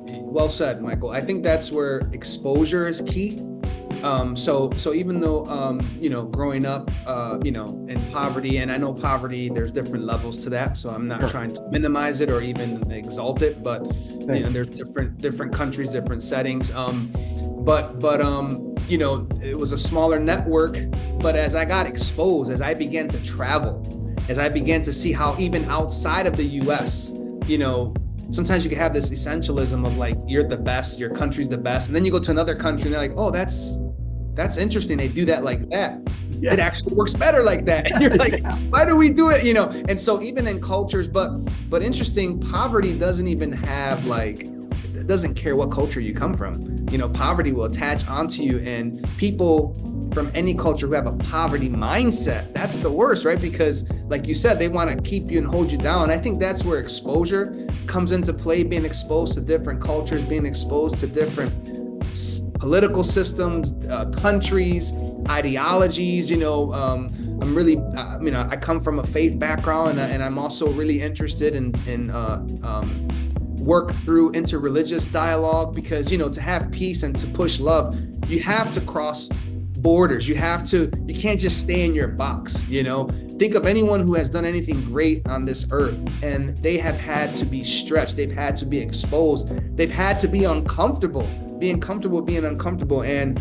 Well said, Michael. I think that's where exposure is key. So even though growing up in poverty, and I know poverty, there's different levels to that, so I'm not Sure. trying to minimize it or even exalt it, but Thanks. there's different countries, different settings. But it was a smaller network. But as I got exposed, as I began to travel, as I began to see how even outside of the US, sometimes you can have this essentialism of like, you're the best, your country's the best. And then you go to another country and they're like, oh, that's interesting. They do that like that. It Yeah. actually works better like that. And you're like, Yeah. why do we do it? And so even in cultures, but interesting, poverty doesn't even have like, it doesn't care what culture you come from. Poverty will attach onto you, and people from any culture who have a poverty mindset, that's the worst, right? Because like you said, they want to keep you and hold you down. I think that's where exposure comes into play, being exposed to different cultures, being exposed to different political systems, countries, ideologies. I'm really, I come from a faith background, and I'm also really interested in work through interreligious dialogue, because to have peace and to push love, you have to cross borders. You can't just stay in your box. Think of anyone who has done anything great on this earth, and they have had to be stretched, they've had to be exposed, they've had to be uncomfortable, being comfortable being uncomfortable. And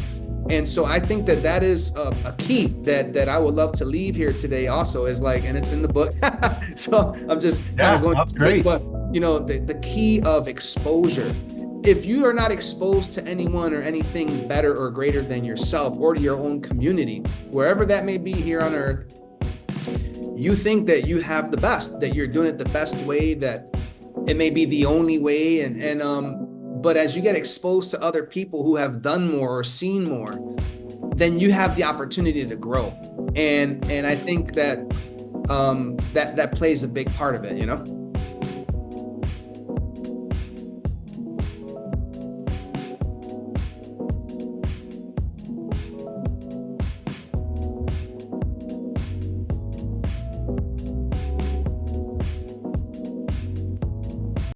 so I think that is a key that I would love to leave here today also, is like, and it's in the book. So I'm just kind of Yeah, going that's through it, great. but the key of exposure. If you are not exposed to anyone or anything better or greater than yourself, or to your own community, wherever that may be here on earth, you think that you have the best, that you're doing it the best way, that it may be the only way. But as you get exposed to other people who have done more or seen more, then you have the opportunity to grow. And I think that that plays a big part of it.